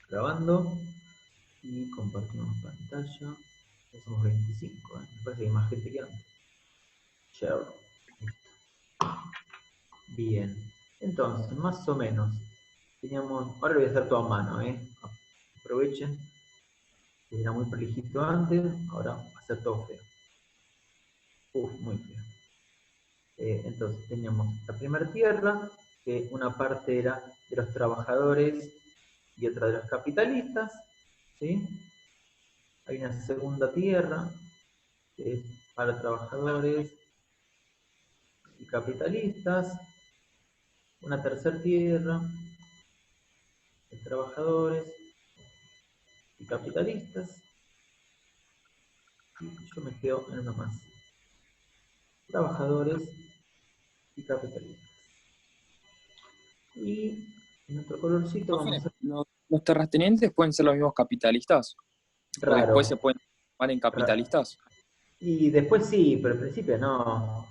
grabando y compartimos pantalla. Ya somos 25, me parece que hay más gente que antes. Share. Bien. Entonces, más o menos, teníamos, ahora lo voy a hacer todo a mano, aprovechen, que era muy prolijito antes, ahora va a ser todo feo. Muy feo. Entonces teníamos la primera tierra, que una parte era de los trabajadores y otra de los capitalistas, ¿sí? Hay una segunda tierra, que es para trabajadores y capitalistas, una tercera tierra de trabajadores y capitalistas, y yo me quedo en uno más, trabajadores y capitalistas. Y en otro colorcito Profe, vamos a... ¿los terratenientes pueden ser los mismos capitalistas? ¿O después se Raro. pueden transformar en capitalistas? Y después sí, pero al principio no.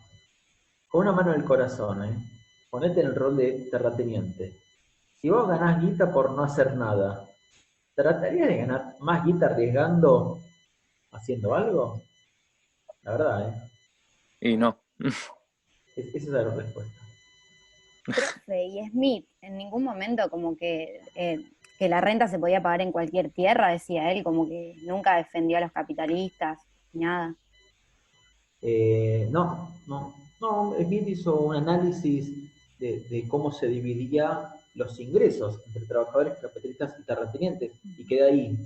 Con una mano en el corazón, Ponete en el rol de terrateniente. Si vos ganás guita por no hacer nada, ¿tratarías de ganar más guita arriesgando haciendo algo? La verdad, Y no. Esa es la respuesta. Profe, y Smith, en ningún momento como que la renta se podía pagar en cualquier tierra, decía él, como que nunca defendió a los capitalistas, nada. No, Smith hizo un análisis de cómo se dividía los ingresos entre trabajadores, capitalistas y terratenientes, y queda ahí.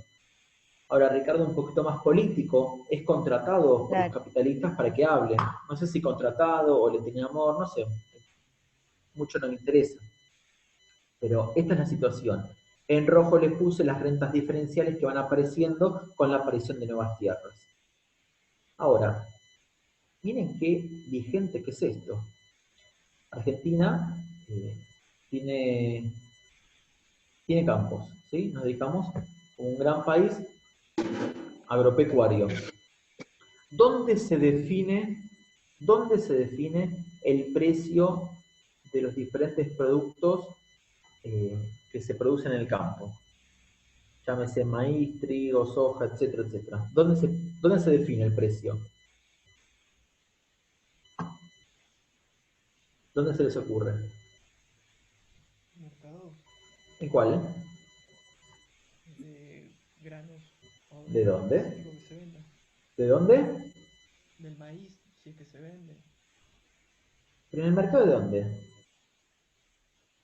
Ahora, Ricardo, un poquito más político, es contratado por los Claro. capitalistas para que hable. No sé si contratado o le tenía amor, no sé, mucho no me interesa. Pero esta es la situación. En rojo le puse las rentas diferenciales que van apareciendo con la aparición de nuevas tierras. Ahora, miren qué vigente que es esto. Argentina tiene, tiene campos, ¿sí? Nos dedicamos como un gran país agropecuario. ¿Dónde se define, el precio de los diferentes productos que se producen en el campo? Llámese maíz, trigo, soja, etcétera, etcétera. ¿Dónde se define el precio? ¿Dónde se les ocurre? Mercado ¿En cuál? de granos o ¿De de lo dónde? específico que se venda. ¿De dónde? Del maíz, si es que se vende. ¿Pero en el mercado de dónde?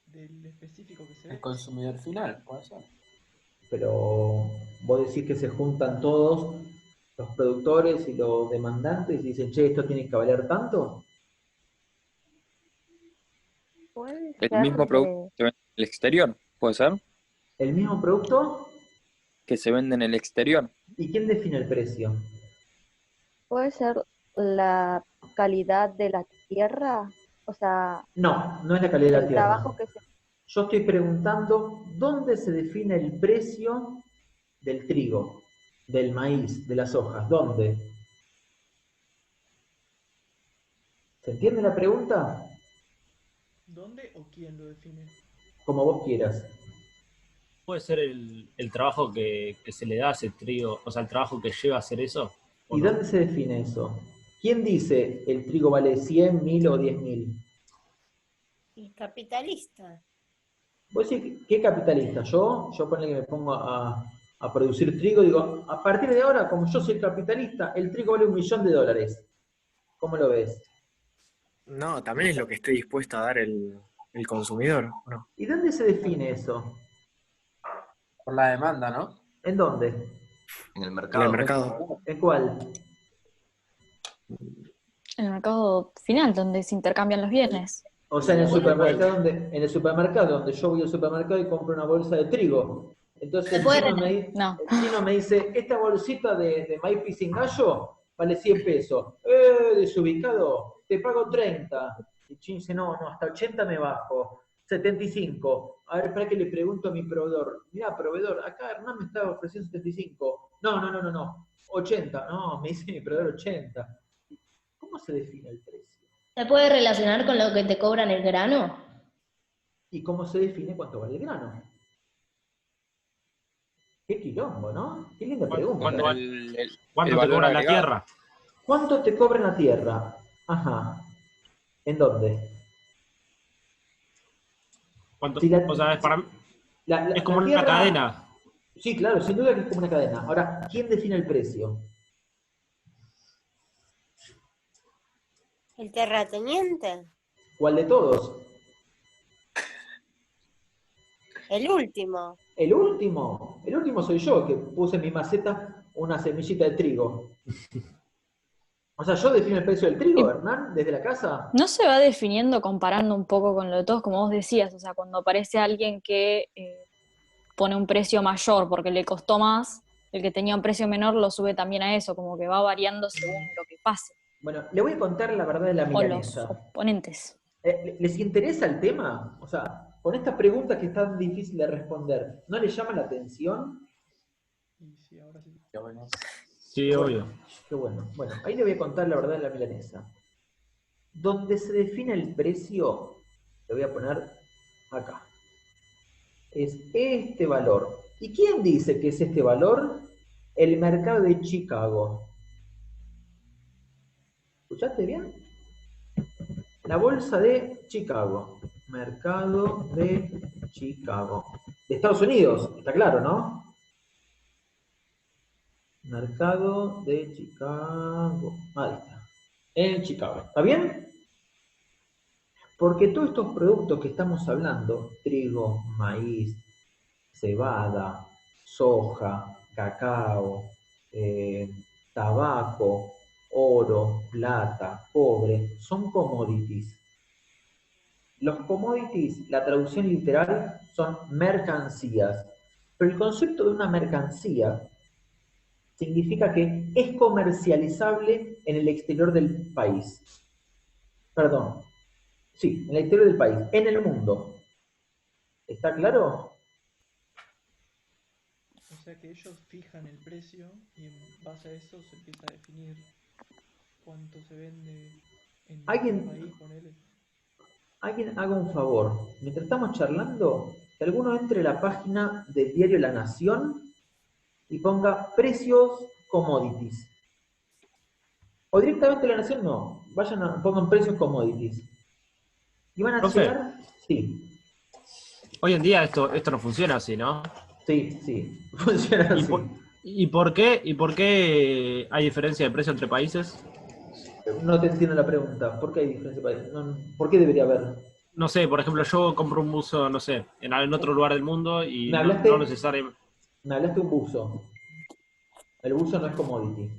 Del específico que se El vende. consumidor final, puede ser. Pero vos decís que se juntan todos los productores y los demandantes y dicen, che, esto tiene que valer tanto. Puede El ser mismo producto que se vende en el exterior, ¿puede ser? ¿El mismo producto? Que se vende en el exterior. ¿Y quién define el precio? Puede ser la calidad de la tierra, o sea, No, no es la calidad de la el tierra. trabajo que se... Yo estoy preguntando dónde se define el precio del trigo, del maíz, de las hojas. ¿Dónde? ¿Se entiende la pregunta? ¿Dónde o quién lo define? Como vos quieras. Puede ser el trabajo que se le da a ese trigo, o sea, el trabajo que lleva a hacer eso, ¿o ¿Y no? dónde se define eso? ¿Quién dice el trigo vale 100, 1000 o 10.000? Y capitalista. Vos decís, ¿qué capitalista? Yo ponle que me pongo a producir trigo, digo, a partir de ahora, como yo soy capitalista, el trigo vale $1.000.000. ¿Cómo lo ves? No, también es lo que esté dispuesto a dar el consumidor, ¿o no? ¿Y dónde se define eso? Por la demanda, ¿no? ¿En dónde? En el En el mercado. mercado. ¿En cuál? En el mercado final, donde se intercambian los bienes. O sea, en el Bueno, igual. supermercado donde yo voy al supermercado y compro una bolsa de trigo. Entonces Se puede No. el chino me dice, esta bolsita de maíz pisingallo vale 100 pesos. Desubicado, te pago 30. El chino dice, no, hasta 80 me bajo. 75. A ver, para que le pregunto a mi proveedor. Mira, proveedor, acá Hernán me está ofreciendo 75. No. 80. No, me dice mi proveedor 80. ¿Cómo se define el precio? ¿Se puede relacionar con lo que te cobran el grano? ¿Y cómo se define cuánto vale el grano? Qué quilombo, ¿no? Qué linda pregunta. ¿Cuánto ¿Cuánto te valor cobran la agregado? tierra? ¿Cuánto te cobra en la tierra? Ajá. ¿En dónde? ¿Cuánto? Si la- O sea, es como la una tierra... cadena. Sí, claro, sin duda que es como una cadena. Ahora, ¿quién define el precio? ¿El terrateniente? ¿Cuál de todos? El último. El último. El último soy yo, que puse en mi maceta una semillita de trigo. O sea, yo defino el precio del trigo, Hernán, desde la casa. ¿No se va definiendo comparando un poco con lo de todos, como vos decías? O sea, cuando aparece alguien que pone un precio mayor porque le costó más, el que tenía un precio menor lo sube también a eso, como que va variando según lo que pase. Bueno, le voy a contar la verdad de la O los milanesa. oponentes. ¿Les interesa el tema? O sea, con esta pregunta que es tan difícil de responder, ¿no les llama la atención? Y sí, ahora sí. Sí, obvio. Qué bueno. Bueno, ahí le voy a contar la verdad de la milanesa. Donde se define el precio, le voy a poner acá. Es este valor. ¿Y quién dice que es este valor? El mercado de Chicago. ¿Escuchaste bien? La bolsa de Chicago. Mercado de Chicago. De Estados Unidos, está claro, ¿no? Mercado de Chicago. Ahí está. En Chicago. ¿Está bien? Porque todos estos productos que estamos hablando, trigo, maíz, cebada, soja, cacao, tabaco, oro, plata, cobre, son commodities. Los commodities, la traducción literal, son mercancías. Pero el concepto de una mercancía significa que es comercializable en el exterior del país. Perdón. Sí, en el exterior del país, en el mundo. ¿Está claro? O sea que ellos fijan el precio y en base a eso se empieza a definir cuánto se vende en ¿Alguien? el país, ponele. Alguien haga un favor. Mientras estamos charlando, que alguno entre a la página del diario La Nación y ponga precios commodities. O directamente La Nación no. Pongan precios commodities. ¿Y van a Profe. llegar? Sí. Hoy en día esto no funciona así, ¿no? Sí, sí. Funciona así. ¿Y por qué hay diferencia de precio entre países? No te entiendo la pregunta. ¿Por qué hay diferencia de país? No, ¿por qué debería haber? No sé, por ejemplo, yo compro un buzo, no sé, en otro lugar del mundo y ¿Me no hablaste? necesariamente. Me hablaste de un buzo. El buzo no es commodity.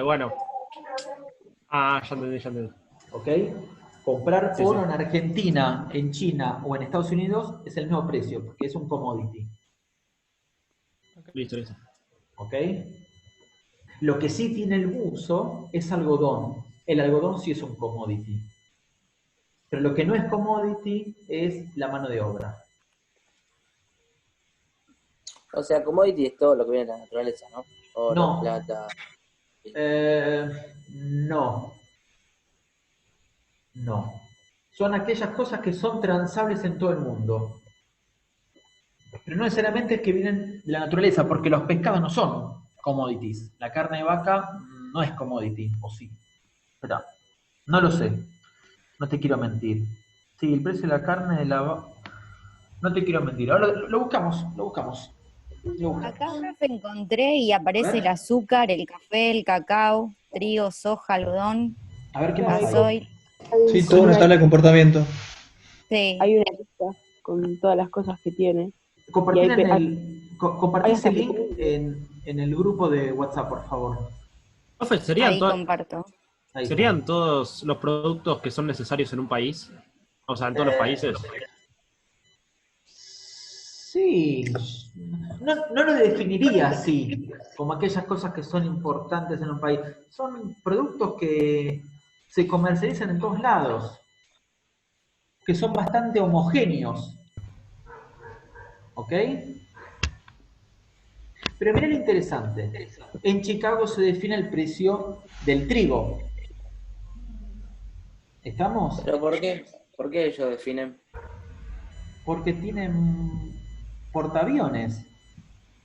Bueno. Ya entendí. ¿Ok? Comprar Sí, oro sí. en Argentina, en China o en Estados Unidos es el mismo precio, porque es un commodity. Listo. ¿Ok? Lo que sí tiene el buzo es algodón. El algodón sí es un commodity. Pero lo que no es commodity es la mano de obra. O sea, commodity es todo lo que viene de la naturaleza, ¿no? Oro, No. plata. No. Son aquellas cosas que son transables en todo el mundo. Pero no necesariamente es que vienen de la naturaleza, porque los pescados no son commodities. La carne de vaca no es commodity, ¿o sí? Espera, no lo sé. No te quiero mentir. Sí, el precio de la carne de la vaca... No te quiero mentir. Ahora lo buscamos. Acá, profe, encontré y aparece el azúcar, el café, el cacao, trigo, soja, algodón, A ver qué más hay. gasoil. Sí, toda una tabla de comportamiento. Sí. Hay una lista con todas las cosas que tiene. Compartir Y hay compartí ese hay link en el grupo de WhatsApp, por favor. Profe, Ahí comparto. Ahí ¿serían todos los productos que son necesarios en un país? O sea, en todos los países. Sí, no lo definiría así, como aquellas cosas que son importantes en un país. Son productos que se comercializan en todos lados, que son bastante homogéneos. ¿Ok? Pero mira lo interesante. En Chicago se define el precio del trigo. ¿Estamos? ¿Pero por qué? ¿Por qué ellos definen? Porque tienen portaaviones,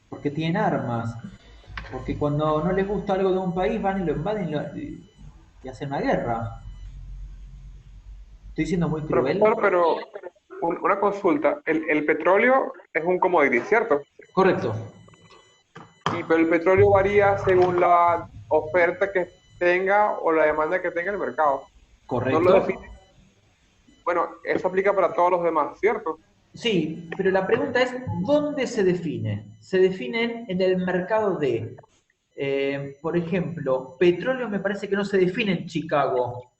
porque tienen armas, porque cuando no les gusta algo de un país van y lo invaden y hacen una guerra. Estoy siendo muy cruel. Profesor, pero una consulta. El petróleo es un commodity, ¿cierto? Correcto. Pero el petróleo varía según la oferta que tenga o la demanda que tenga el mercado. Correcto. No lo define. Bueno, eso aplica para todos los demás, ¿cierto? Sí, pero la pregunta es, ¿dónde se define? Se define en el mercado de, por ejemplo, petróleo me parece que no se define en Chicago.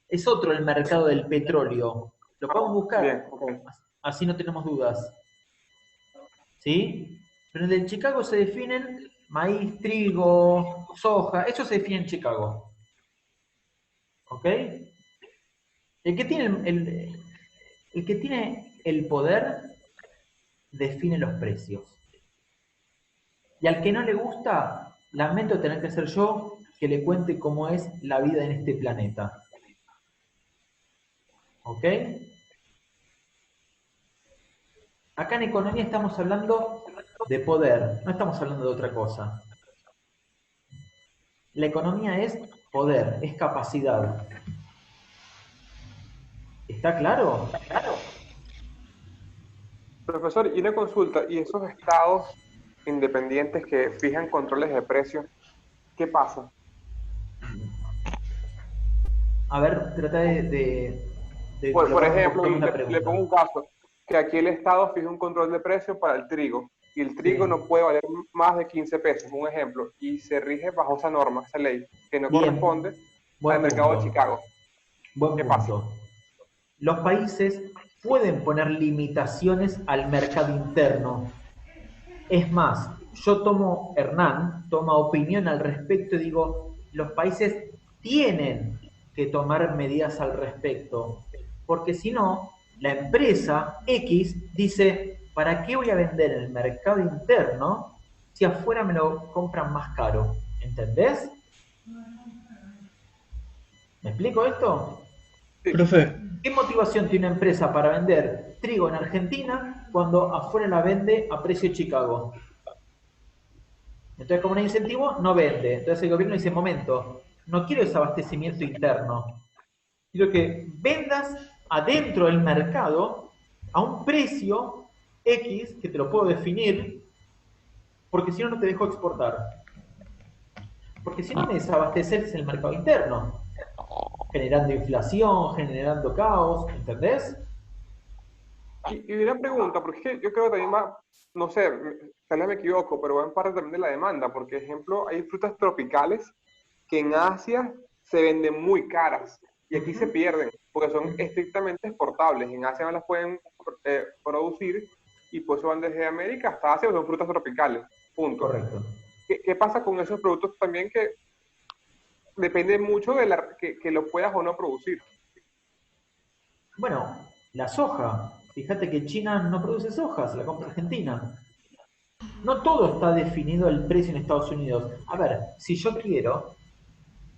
Es otro el mercado del petróleo. Lo podemos buscar. Bien, okay. Así no tenemos dudas. ¿Sí? Pero en el de Chicago se definen maíz, trigo, soja. Eso se define en Chicago. ¿Ok? El que tiene el poder define los precios. Y al que no le gusta, lamento tener que ser yo que le cuente cómo es la vida en este planeta. ¿Ok? Acá en economía estamos hablando de poder, no estamos hablando de otra cosa. La economía es poder, es capacidad. ¿Está claro? Claro. Profesor, y una consulta, ¿y esos estados independientes que fijan controles de precios, qué pasa? A ver, trata de por ejemplo, le pongo un caso, que aquí el Estado fija un control de precio para el trigo, y el trigo no puede valer más de 15 pesos, un ejemplo, y se rige bajo esa norma, esa ley, que no corresponde al mercado de Chicago. ¿Qué pasa? Los países pueden poner limitaciones al mercado interno. Es más, Hernán toma opinión al respecto y digo, los países tienen que tomar medidas al respecto, porque si no, la empresa X dice, ¿para qué voy a vender en el mercado interno si afuera me lo compran más caro? ¿Entendés? ¿Me explico esto? Profe. ¿Qué motivación tiene una empresa para vender trigo en Argentina cuando afuera la vende a precio Chicago? Entonces, como no hay incentivo, no vende. Entonces el gobierno dice, momento, no quiero desabastecimiento interno. Quiero que vendas adentro del mercado a un precio X, que te lo puedo definir, porque si no, no te dejo exportar. Porque si no, me desabasteces en el mercado interno, generando inflación, generando caos, ¿entendés? Y una pregunta, porque es que yo creo que también va, no sé, tal vez me equivoco, pero va en parte también de la demanda, porque, por ejemplo, hay frutas tropicales que en Asia se venden muy caras y aquí se pierden, porque son estrictamente exportables. En Asia no las pueden producir y por eso van desde América hasta Asia, son frutas tropicales, punto. Correcto. ¿Qué pasa con esos productos también que depende mucho de que lo puedas o no producir? Bueno, la soja. Fíjate que China no produce soja, se la compra Argentina. No todo está definido el precio en Estados Unidos. A ver, si yo quiero,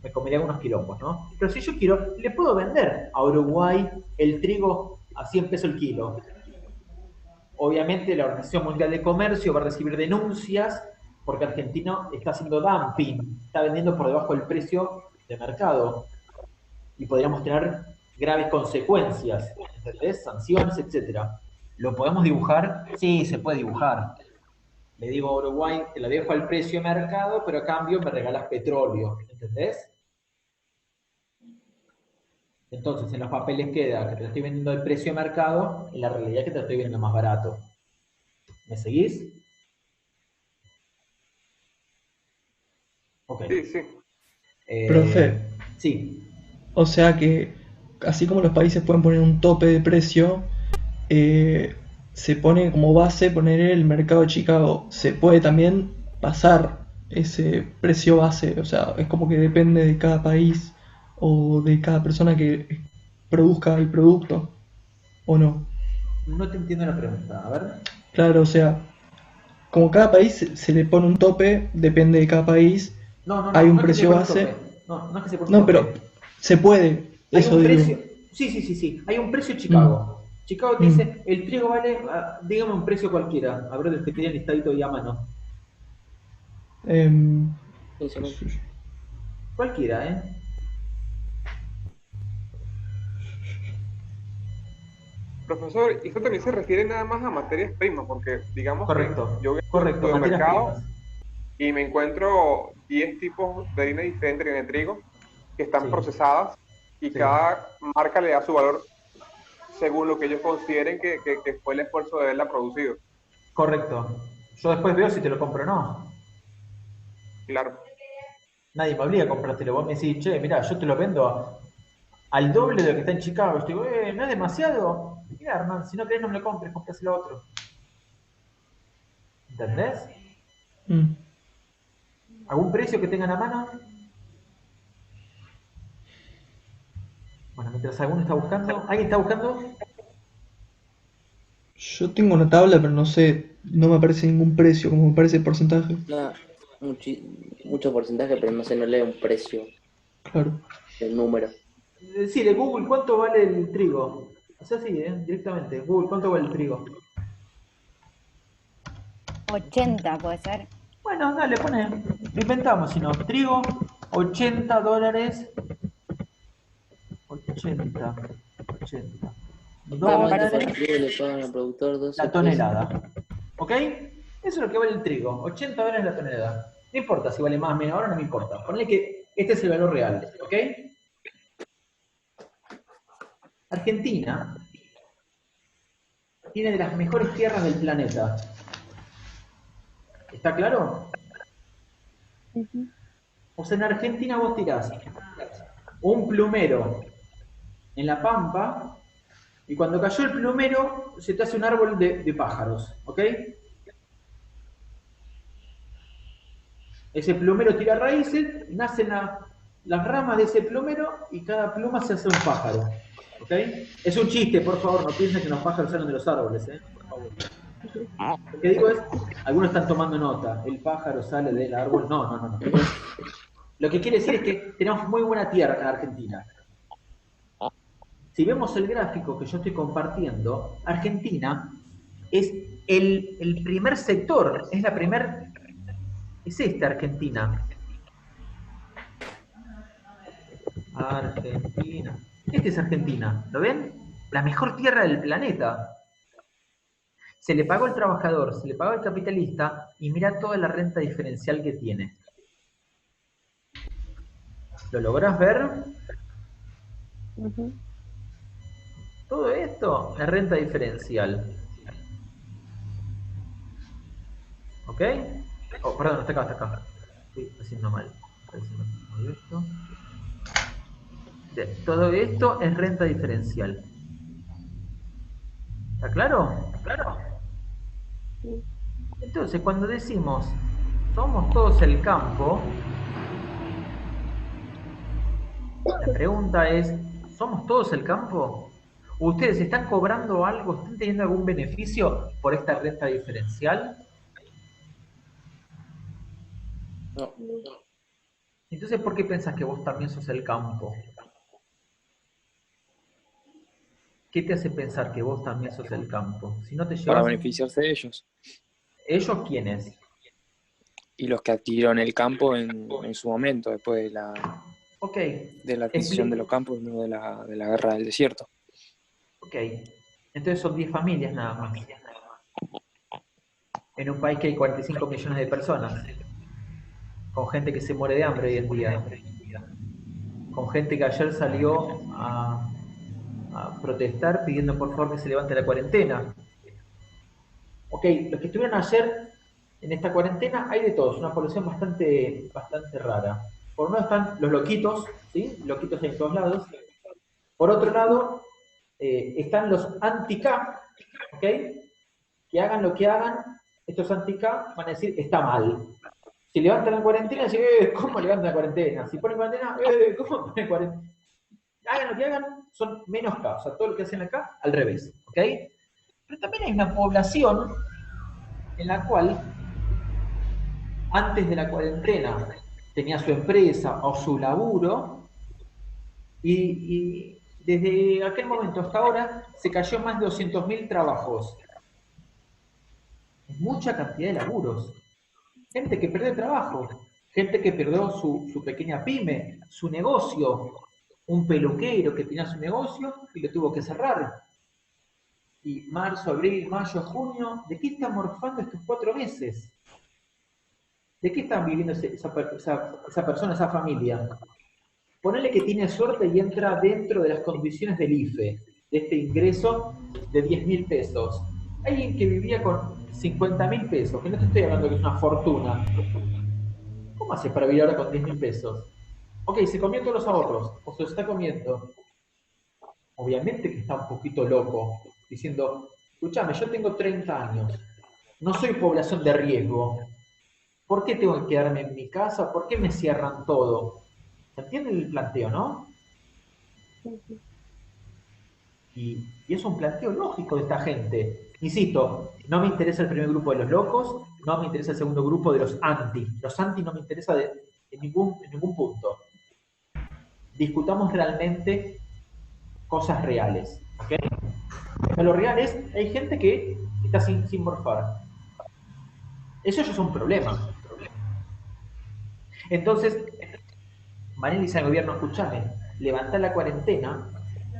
me comería unos quilombos, ¿no? Pero si yo quiero, le puedo vender a Uruguay el trigo a 100 pesos el kilo. Obviamente la Organización Mundial de Comercio va a recibir denuncias porque Argentina está haciendo dumping, está vendiendo por debajo del precio de mercado. Y podríamos tener graves consecuencias, ¿entendés? Sanciones, etcétera. ¿Lo podemos dibujar? Sí, se puede dibujar. Le digo a Uruguay, te la dejo al precio de mercado, pero a cambio me regalas petróleo, ¿entendés? Entonces, en los papeles queda que te lo estoy vendiendo al precio de mercado, en la realidad que te lo estoy vendiendo más barato. ¿Me seguís? Ok. Sí, sí. Profe. Sí. O sea que, así como los países pueden poner un tope de precio, se pone como base poner el mercado de Chicago. Se puede también pasar ese precio base, o sea, es como que depende de cada país o de cada persona que produzca el producto, ¿o no? No te entiendo la pregunta, a ver. Claro, o sea, como cada país se le pone un tope, depende de cada país, hay un precio base. No es que se pone un No, tope. pero se puede, Hay eso un digo. precio. Sí. Hay un precio Chicago. Chicago te dice, el trigo vale, dígame un precio cualquiera. A ver, los que tienen listadito ahí a mano. Cualquiera, ¿eh? Profesor, y esto también se refiere nada más a materias primas, porque digamos Correcto. que yo voy Correcto, al materias mercado primas. y me encuentro 10 tipos de harina diferentes, harina de trigo, que están Sí. procesadas y Sí. cada marca le da su valor según lo que ellos consideren que fue el esfuerzo de haberla producido. Correcto. Yo después veo si te lo compro o no. Claro. Nadie me obliga a comprártelo. Vos me decís, che, mirá, yo te lo vendo al doble de lo que está en Chicago. Yo digo, ¿no es demasiado? Mirá, Hernán, si no querés no me lo compres, compráselo a otro. ¿Entendés? ¿Algún precio que tengan a mano? Bueno, mientras alguno está buscando. ¿Alguien está buscando? Yo tengo una tabla, pero no sé, no me aparece ningún precio, como me aparece el porcentaje. No, mucho porcentaje, pero no sé, no lee un precio, Claro. el número. Decile, Google, ¿cuánto vale el trigo? O sea, sí, directamente. Google, ¿cuánto vale el trigo? 80 puede ser. Bueno, dale, pone. Lo inventamos, si no. Trigo, $80. 80. Actualmente por Dólares el trigo le pagan al productor 12 la tonelada. ¿Ok? Eso es lo que vale el trigo. $80 la tonelada. No importa si vale más o menos, ahora no me importa. Ponle que este es el valor real. ¿Ok? Argentina tiene de las mejores tierras del planeta. ¿Está claro? O sea, en Argentina vos tirás un plumero en la pampa y cuando cayó el plumero se te hace un árbol de pájaros, ¿ok? Ese plumero tira raíces, nacen las ramas de ese plumero y cada pluma se hace un pájaro, ¿ok? Es un chiste, por favor, no piensen que los pájaros salen de los árboles, por favor. Lo que digo es, algunos están tomando nota, el pájaro sale del árbol, no. Lo que quiere decir es que tenemos muy buena tierra en Argentina. Si vemos el gráfico que yo estoy compartiendo, Argentina es el primer sector, es esta Argentina. Argentina. Esta es Argentina, ¿lo ven? La mejor tierra del planeta. Se le pagó al trabajador, se le pagó al capitalista y mira toda la renta diferencial que tiene. ¿Lo lográs ver? Todo esto es renta diferencial. ¿Ok? Oh, perdón, está acá. Estoy haciendo mal. Todo esto es renta diferencial. ¿Está claro? Claro. Entonces, cuando decimos somos todos el campo, la pregunta es, ¿somos todos el campo? ¿Ustedes están cobrando algo? ¿Están teniendo algún beneficio por esta renta diferencial? No. Entonces, ¿por qué pensás que vos también sos el campo? ¿Qué te hace pensar que vos también sos el campo? Si no te llevas... Para beneficiarse de ellos. ¿Ellos quiénes? Y los que adquirieron el campo en su momento, después de la adquisición de los campos, no de la guerra del desierto. Ok. Entonces son 10 familias nada más. En un país que hay 45 millones de personas. Con gente que se muere de hambre hoy en día. Con gente que ayer salió a protestar pidiendo por favor que se levante la cuarentena. Ok, los que estuvieron ayer en esta cuarentena hay de todos, una población bastante rara. Por un lado están los loquitos, ¿sí? Loquitos en todos lados. Por otro lado, están los anti-K, ¿ok? Que hagan lo que hagan, estos anti-K van a decir, está mal. Si levantan la cuarentena, dicen, ¿cómo levantan la cuarentena? Si ponen cuarentena, ¿cómo ponen cuarentena? Hagan lo que hagan, son menos K. O sea, todo lo que hacen acá, al revés, ¿ok? Pero también hay una población en la cual, antes de la cuarentena, tenía su empresa o su laburo y desde aquel momento hasta ahora se cayó más de 200.000 trabajos. Mucha cantidad de laburos. Gente que perdió el trabajo, gente que perdió su pequeña pyme, su negocio, un peluquero que tenía su negocio y lo tuvo que cerrar. Y marzo, abril, mayo, junio, ¿de qué están morfando estos 4 meses? ¿De qué están viviendo esa persona, esa familia? Ponele que tiene suerte y entra dentro de las condiciones del IFE, de este ingreso de 10.000 pesos. Alguien que vivía con 50.000 pesos, que no te estoy hablando que es una fortuna. ¿Cómo hace para vivir ahora con 10.000 pesos? Ok, se comió todos los ahorros, o se los está comiendo. Obviamente que está un poquito loco, diciendo, escúchame, yo tengo 30 años, no soy población de riesgo. ¿Por qué tengo que quedarme en mi casa? ¿Por qué me cierran todo? ¿Se entiende el planteo, no? Y es un planteo lógico de esta gente. Insisto, no me interesa el primer grupo de los locos, no me interesa el segundo grupo de los anti. Los anti no me interesa en ningún punto. Discutamos realmente cosas reales. ¿Okay? Pero lo real es, hay gente que está sin morfar. Eso ya es un problema. Entonces, Manel dice al gobierno, escúchame, levantá la cuarentena,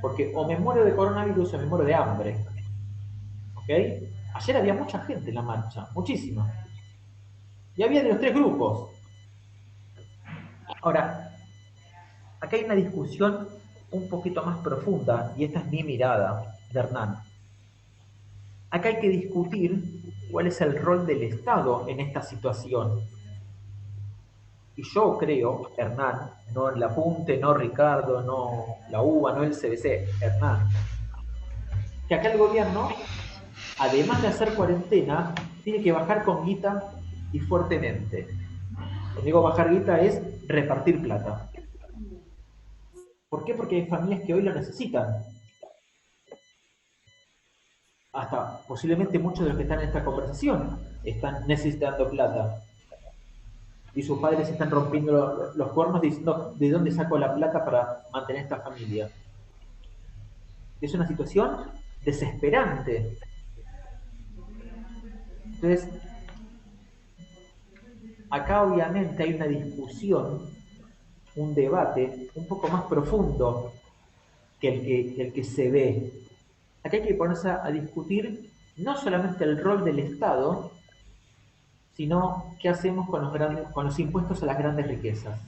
porque o me muero de coronavirus o me muero de hambre. ¿Ok? Ayer había mucha gente en la marcha, muchísima. Y había de los 3 grupos. Ahora, acá hay una discusión un poquito más profunda, y esta es mi mirada de Hernán. Acá hay que discutir cuál es el rol del Estado en esta situación. Y yo creo, Hernán, no el apunte, no Ricardo, no la UBA, no el CBC, Hernán, que acá el gobierno, además de hacer cuarentena, tiene que bajar con guita y fuertemente. Cuando digo bajar guita es repartir plata. ¿Por qué? Porque hay familias que hoy lo necesitan. Hasta posiblemente muchos de los que están en esta conversación están necesitando plata. Y sus padres están rompiendo los cuernos diciendo ¿de dónde saco la plata para mantener esta familia? Es una situación desesperante. Entonces, acá obviamente hay una discusión, un debate un poco más profundo que el que se ve. Acá hay que ponerse a discutir no solamente el rol del Estado, sino qué hacemos con los impuestos a las grandes riquezas,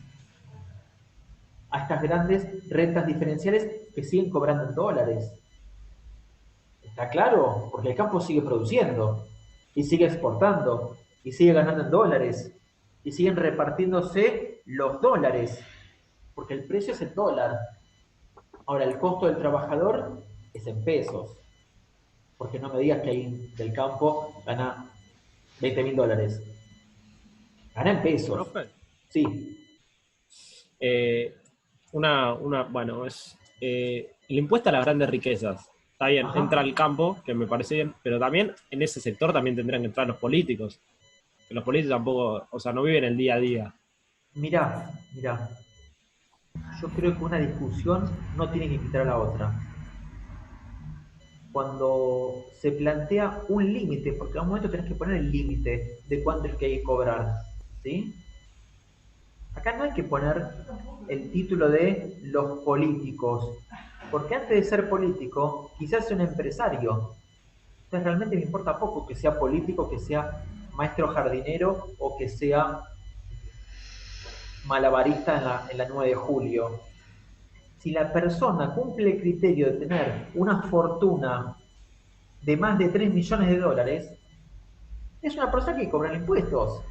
a estas grandes rentas diferenciales que siguen cobrando en dólares. ¿Está claro? Porque el campo sigue produciendo, y sigue exportando, y sigue ganando en dólares, y siguen repartiéndose los dólares, porque el precio es el dólar. Ahora, el costo del trabajador es en pesos, porque no me digas que alguien del campo gana 20.000 dólares. Gana en pesos. ¿Profe? Sí. Bueno, es el impuesto a las grandes riquezas. Está bien, Ajá. entra al campo, que me parece bien, pero también en ese sector también tendrían que entrar los políticos. Que los políticos tampoco, o sea, no viven el día a día. Mirá. Yo creo que una discusión no tiene que quitar a la otra. Cuando se plantea un límite, porque a un momento tenés que poner el límite de cuánto es que hay que cobrar, ¿sí? Acá no hay que poner el título de los políticos, porque antes de ser político, quizás sea un empresario. Entonces realmente me importa poco que sea político, que sea maestro jardinero o que sea malabarista en la 9 de julio. Si la persona cumple el criterio de tener una fortuna de más de 3 millones de dólares, es una persona que cobra impuestos.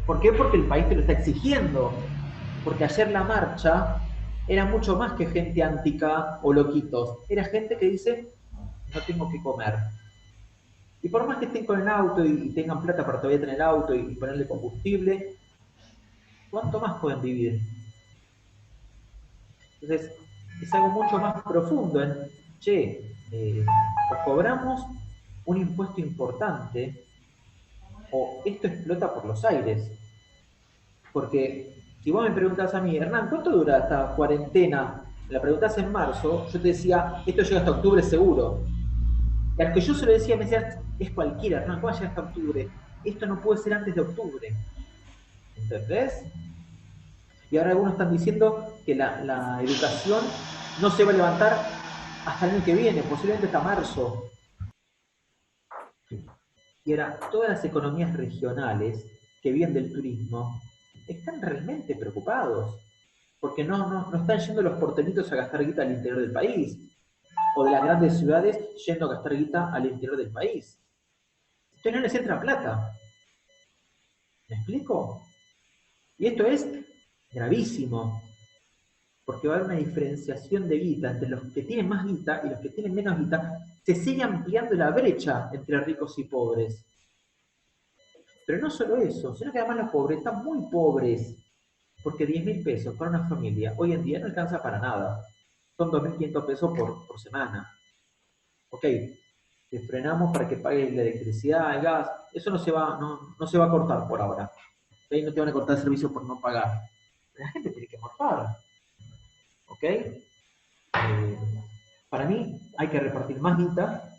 ¿Por qué? Porque el país te lo está exigiendo. Porque ayer la marcha era mucho más que gente antica o loquitos. Era gente que dice, no tengo que comer. Y por más que estén con el auto y tengan plata para todavía tener el auto y ponerle combustible, ¿cuánto más pueden vivir? Entonces, es algo mucho más profundo en, o cobramos un impuesto importante, o esto explota por los aires. Porque si vos me preguntás a mí, Hernán, ¿cuánto dura esta cuarentena me la preguntás en marzo, yo te decía, esto llega hasta octubre seguro. Y al que yo se lo decía, me decía, es cualquiera, no, ¿cómo llega hasta octubre? Esto no puede ser antes de octubre. ¿Entendés? Y ahora algunos están diciendo que la educación no se va a levantar hasta el año que viene, posiblemente hasta marzo. Y ahora, todas las economías regionales que viven del turismo están realmente preocupados, porque no están yendo los porteñitos a gastar guita al interior del país, o de las grandes ciudades yendo a gastar guita al interior del país. Entonces no les entra plata. ¿Me explico? Y esto es gravísimo, porque va a haber una diferenciación de guita entre los que tienen más guita y los que tienen menos guita. Se sigue ampliando la brecha entre ricos y pobres. Pero no solo eso, sino que además los pobres están muy pobres, porque 10.000 pesos para una familia hoy en día no alcanza para nada. Son 2.500 pesos por semana. Ok, te frenamos para que pagues la electricidad, el gas, eso no se va a cortar por ahora. ¿Okay? No te van a cortar el servicio por no pagar. La gente tiene que morfar. ¿Ok? Para mí hay que repartir más guita,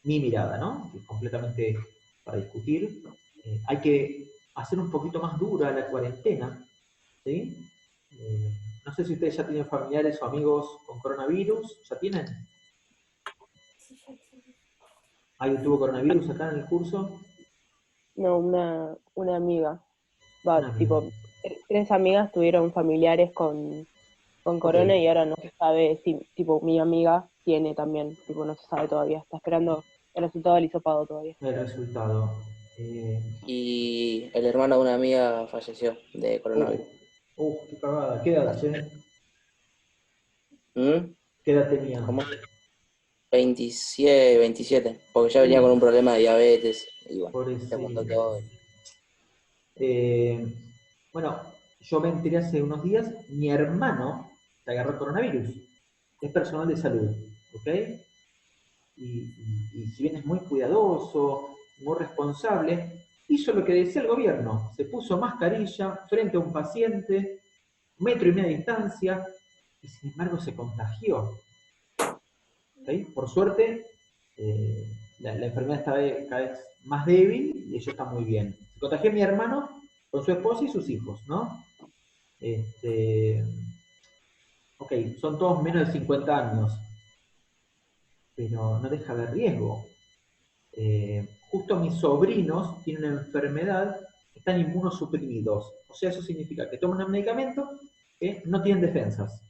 mi mirada, ¿no? Que es completamente para discutir, hay que hacer un poquito más dura la cuarentena, ¿sí? No sé si ustedes ya tienen familiares o amigos con coronavirus, ¿ya tienen? ¿Alguien tuvo coronavirus acá en el curso? No, una amiga. Una Tipo, amiga. 3 amigas tuvieron familiares con corona y ahora no se sabe si, tipo, mi amiga tiene también, tipo, no se sabe todavía, está esperando el resultado del hisopado todavía. El resultado. Y el hermano de una amiga falleció de coronavirus. Qué cagada. ¿Qué edad, che? ¿Mm? ¿Qué edad tenía? ¿Cómo? 27, porque ya venía con un problema de diabetes y bueno, se juntó todo. Bueno, yo me enteré hace unos días, mi hermano se agarró coronavirus, es personal de salud, ¿ok? Y si bien es muy cuidadoso, muy responsable, hizo lo que decía el gobierno, se puso mascarilla frente a un paciente, 1,5 metros de distancia, y sin embargo se contagió. ¿Okay? Por suerte, la enfermedad está cada vez más débil y ellos están muy bien. Se contagió mi hermano con su esposa y sus hijos, ¿no? Ok, son todos menos de 50 años, pero no deja de riesgo. Justo mis sobrinos tienen una enfermedad, están inmunosuprimidos. O sea, eso significa que toman un medicamento que no tienen defensas.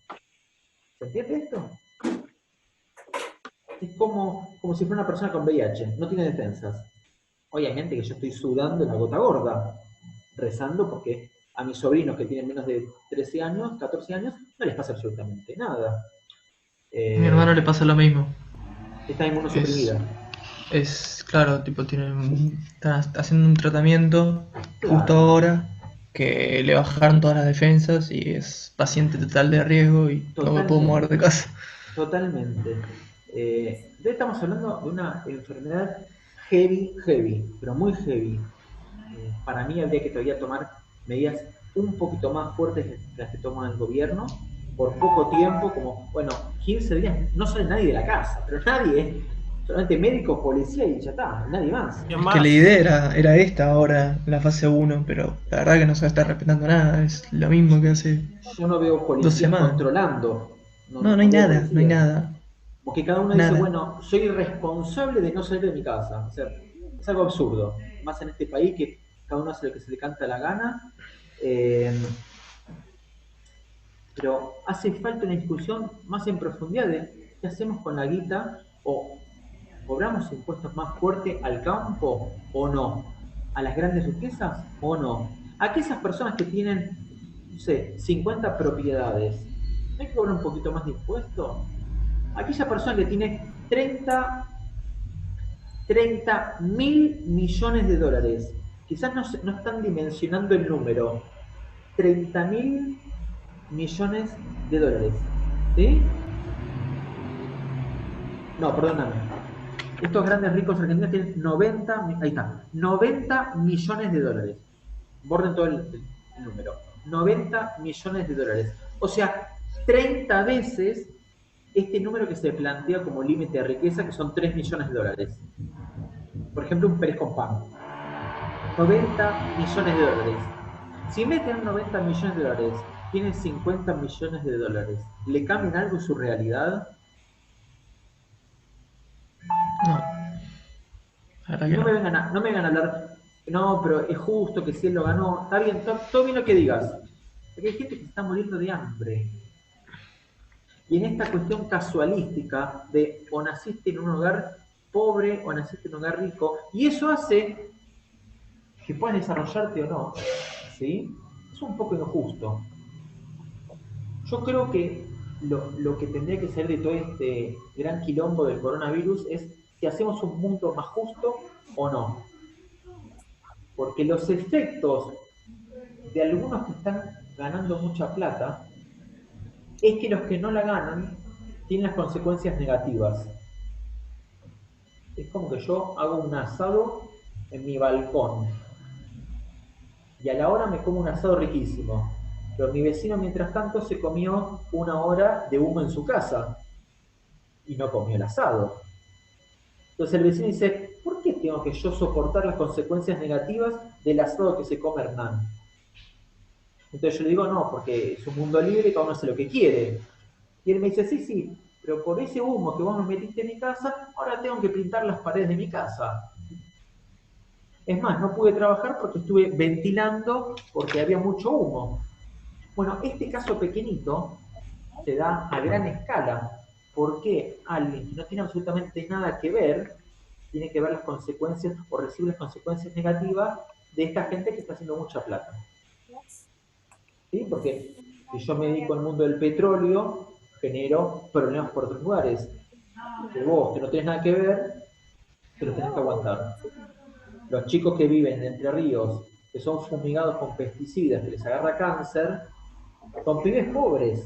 ¿Se entiende esto? Es como si fuera una persona con VIH, no tiene defensas. Obviamente que yo estoy sudando en la gota gorda, rezando porque a mis sobrinos que tienen menos de 13 años, 14 años, no les pasa absolutamente nada. A mi hermano le pasa lo mismo. Está inmunosuprimida. Es claro, tipo, está haciendo un tratamiento justo Claro. ahora que le bajaron todas las defensas y es paciente total de riesgo y no me puedo mover de casa. Totalmente. Estamos hablando de una enfermedad heavy, pero muy heavy. Para mí habría que todavía tomar medidas un poquito más fuertes que las que toma el gobierno, por poco tiempo, como, 15 días, no sale nadie de la casa, pero nadie, solamente médicos, policía y ya está, nadie más. Es que la idea era esta ahora, la fase 1, pero la verdad que no se está respetando nada, es lo mismo que hace Yo no veo 2 policías semanas. controlando. No hay veo nada, no hay policías. nada. Porque cada uno Nada. dice, bueno, soy responsable de no salir de mi casa. O sea, es algo absurdo. Más en este país que cada uno hace lo que se le canta la gana. Pero hace falta una discusión más en profundidad de qué hacemos con la guita, o cobramos impuestos más fuertes al campo o no, a las grandes riquezas o no. A aquellas personas que tienen, no sé, 50 propiedades, ¿no hay que cobrar un poquito más de impuestos? Aquella persona que tiene 30.000 millones de dólares, quizás no están dimensionando el número, 30.000 millones de dólares, ¿sí? No, perdóname. Estos grandes ricos argentinos tienen 90 millones de dólares. Borden todo el número. 90 millones de dólares. O sea, 30 veces este número que se plantea como límite de riqueza, que son 3 millones de dólares. Por ejemplo, un Pérez con pan. 90 millones de dólares. Si meten 90 millones de dólares, tienen 50 millones de dólares. ¿Le cambian algo en su realidad? No. La verdad que No me vengan a hablar, no, pero es justo que si él lo ganó. Está bien, todo bien lo que digas. Porque hay gente que se está muriendo de hambre. Y en esta cuestión casualística de o naciste en un hogar pobre o naciste en un hogar rico, y eso hace que puedas desarrollarte o no, ¿sí? Es un poco injusto. Yo creo que lo que tendría que ser de todo este gran quilombo del coronavirus es si hacemos un mundo más justo o no. Porque los efectos de algunos que están ganando mucha plata es que los que no la ganan tienen las consecuencias negativas. Es como que yo hago un asado en mi balcón y a la hora me como un asado riquísimo, pero mi vecino mientras tanto se comió 1 hora de humo en su casa y no comió el asado. Entonces el vecino dice, ¿por qué tengo que yo soportar las consecuencias negativas del asado que se come Hernán? Entonces yo le digo, no, porque es un mundo libre y cada uno hace lo que quiere. Y él me dice, sí, pero por ese humo que vos me metiste en mi casa, ahora tengo que pintar las paredes de mi casa. Es más, no pude trabajar porque estuve ventilando porque había mucho humo. Bueno, este caso pequeñito se da a gran escala. ¿Por qué alguien que no tiene absolutamente nada que ver tiene que ver las consecuencias o recibe las consecuencias negativas de esta gente que está haciendo mucha plata? ¿Sí? Porque si yo me dedico al mundo del petróleo, genero problemas por otros lugares. Que vos, que no tenés nada que ver, te lo tenés que aguantar. Los chicos que viven en Entre Ríos, que son fumigados con pesticidas, que les agarra cáncer, son pibes pobres,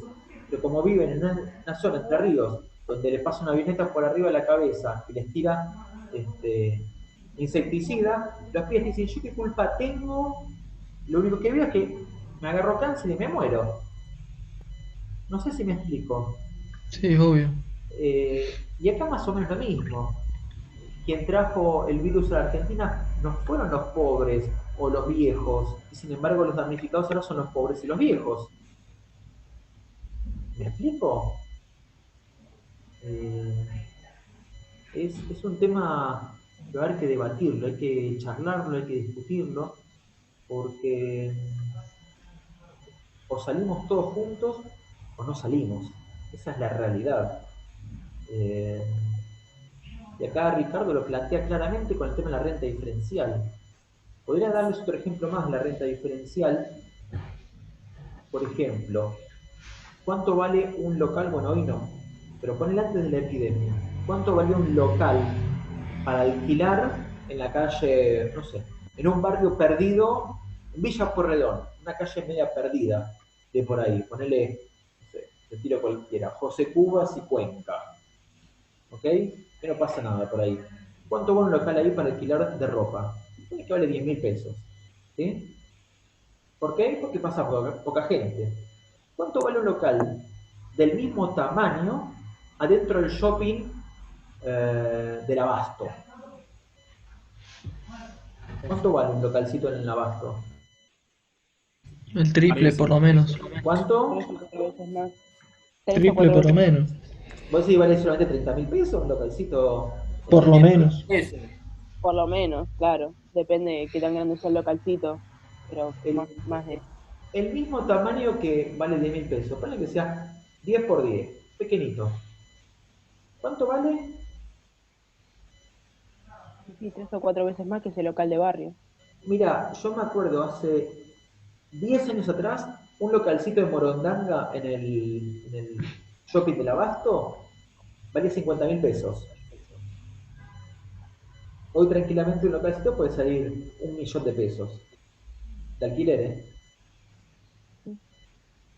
pero como viven en una zona Entre Ríos, donde les pasa una avioneta por arriba de la cabeza y les tira insecticida, los pibes dicen, ¿yo qué culpa tengo? Lo único que veo es que me agarro cáncer y me muero. No sé si me explico. Sí, obvio. Y acá más o menos lo mismo. Quien trajo el virus a la Argentina no fueron los pobres o los viejos, y sin embargo los damnificados ahora son los pobres y los viejos. ¿Me explico? Es un tema que va a haber que debatirlo, hay que charlarlo, hay que discutirlo, porque o salimos todos juntos o no salimos. Esa es la realidad. Y acá Ricardo lo plantea claramente con el tema de la renta diferencial. Podría darles otro ejemplo más de la renta diferencial. Por ejemplo, ¿cuánto vale un local? Bueno, hoy no, pero ponele antes de la epidemia. ¿Cuánto valía un local para alquilar en la calle, no sé, en un barrio perdido, en Villa Pueyrredón, una calle media perdida de por ahí? Ponele, no sé, te tiro cualquiera, José Cubas y Cuenca. ¿Ok? Que no pasa nada por ahí. ¿Cuánto vale un local ahí para alquilar de ropa? Tiene que vale 10.000 pesos. ¿Sí? ¿Por qué? Porque pasa poca gente. ¿Cuánto vale un local del mismo tamaño adentro del shopping del Abasto? ¿Cuánto vale un localcito en el Abasto? El triple por lo menos. ¿Cuánto? 3 o 4 veces más. Triple por lo menos. ¿Vos decís vale solamente 30.000 pesos un localcito? Por lo menos. Por lo menos, claro. Depende de qué tan grande sea el localcito. Pero más de... El mismo tamaño que vale 10.000 pesos. Ponle que sea 10 por 10. Pequeñito. ¿Cuánto vale? Sí, 3 o 4 veces más que ese local de barrio. Mira, yo me acuerdo hace 10 años atrás, un localcito de Morondanga en el shopping del Abasto valía 50.000 pesos. Hoy tranquilamente un localcito puede salir 1.000.000 de pesos de alquiler, ¿eh?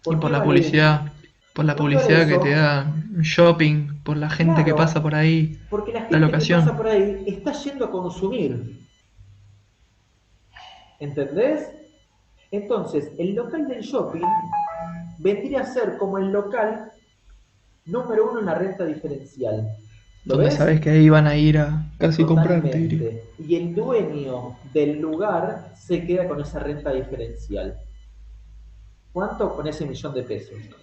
Y por la publicidad. Por la publicidad que te da shopping, por la gente que pasa por ahí, porque la la gente que locación. pasa por ahí está yendo a consumir. ¿Entendés? Entonces, el local del shopping vendría a ser como el local número 1 en la renta diferencial. ¿Lo Donde ves? sabes que ahí van a ir a casi comprarte, diría. Totalmente. Y el dueño del lugar se queda con esa renta diferencial. ¿Cuánto? Con ese $1.000.000.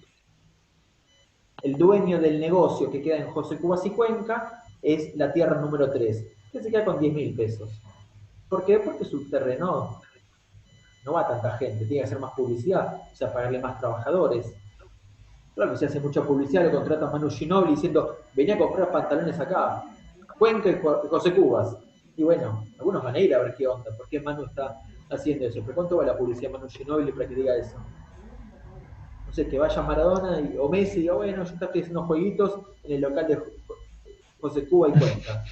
El dueño del negocio que queda en José Cubas y Cuenca es la tierra número 3, que se queda con $10.000. ¿Por qué? Porque su terreno no va a tanta gente, tiene que hacer más publicidad, o sea, pagarle más trabajadores. Claro que si hace mucha publicidad, lo contrata a Manu Ginóbili diciendo, venía a comprar pantalones acá, Cuenca y José Cubas. Y bueno, algunos van a ir a ver qué onda, por qué Manu está haciendo eso. ¿Pero cuánto va la publicidad de Manu Ginóbili para que diga eso? No sé, que vaya Maradona o Messi y diga, bueno, yo estoy haciendo jueguitos en el local de José Cuba y Cuenca.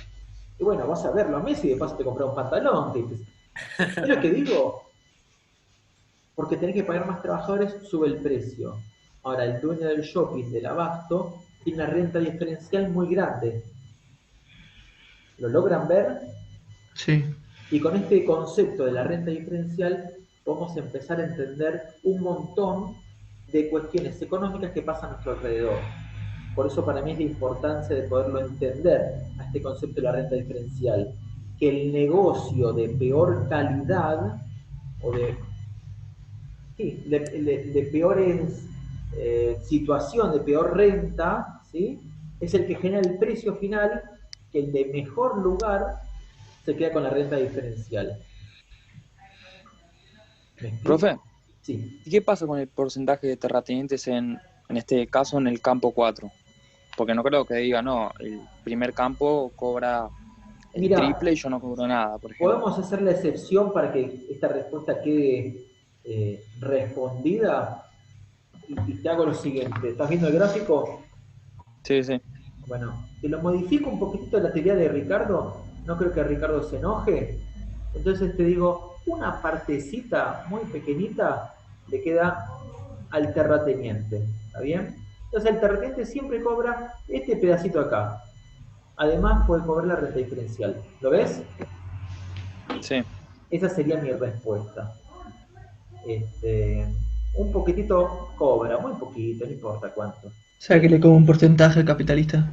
Y bueno, vas a verlo a Messi y de paso te compras un pantalón. Es lo que digo. Porque tenés que pagar más trabajadores, sube el precio. Ahora, el dueño del shopping, del abasto, tiene una renta diferencial muy grande. ¿Lo logran ver? Sí. Y con este concepto de la renta diferencial, podemos empezar a entender un montón de cuestiones económicas que pasan a nuestro alrededor. Por eso para mí es la importancia de poderlo entender a este concepto de la renta diferencial. Que el negocio de peor calidad o de peores situación, de peor renta, ¿sí? Es el que genera el precio final, que el de mejor lugar se queda con la renta diferencial. Profe, sí. ¿Y qué pasa con el porcentaje de terratenientes en este caso en el campo 4? Porque no creo que diga, no, el primer campo cobra el triple y yo no cobro nada, por ejemplo. Podemos hacer la excepción para que esta respuesta quede respondida y te hago lo siguiente. ¿Estás viendo el gráfico? Sí, sí. Bueno, te lo modifico un poquitito la teoría de Ricardo. No creo que Ricardo se enoje. Entonces te digo, una partecita muy pequeñita le queda al terrateniente. ¿Está bien? Entonces el terrateniente siempre cobra este pedacito acá. Además puede cobrar la renta diferencial. ¿Lo ves? Sí. Esa sería mi respuesta. Un poquitito cobra, muy poquito, no importa cuánto. O sea, que le come un porcentaje al capitalista.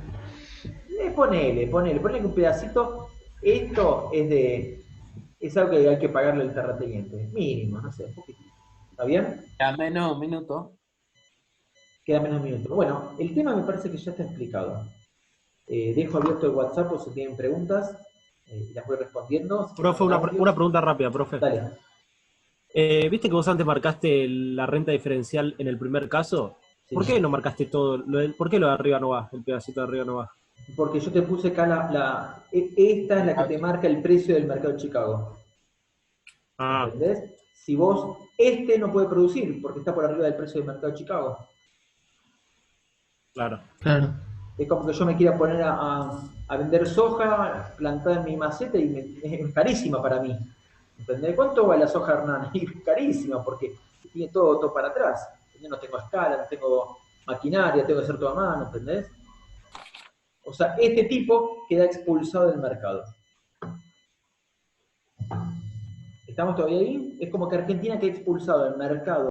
Ponele que un pedacito. Esto es algo que hay que pagarle al terrateniente. Mínimo, no sé, un poquitito. ¿Está bien? Queda menos un minuto. Queda menos un minuto. Bueno, el tema me parece que ya está explicado. Dejo abierto el WhatsApp por si tienen preguntas y las voy respondiendo. Profe, una pregunta rápida, profe. Dale. ¿Viste que vos antes marcaste la renta diferencial en el primer caso? Sí. ¿Por qué no marcaste todo? ¿Por qué lo de arriba no va? El pedacito de arriba no va. Porque yo te puse acá esta es la que te marca el precio del mercado de Chicago. ¿Entendés? Si vos, no puede producir porque está por arriba del precio del mercado de Chicago. Claro. Es como que yo me quiera poner a vender soja plantada en mi maceta y es carísima para mí. ¿Entendés? ¿Cuánto vale la soja, Hernán? Es carísima porque tiene todo para atrás. Yo no tengo escala, no tengo maquinaria, tengo que hacer todo a mano, ¿entendés? O sea, este tipo queda expulsado del mercado. ¿Estamos todavía ahí? Es como que Argentina queda expulsado del mercado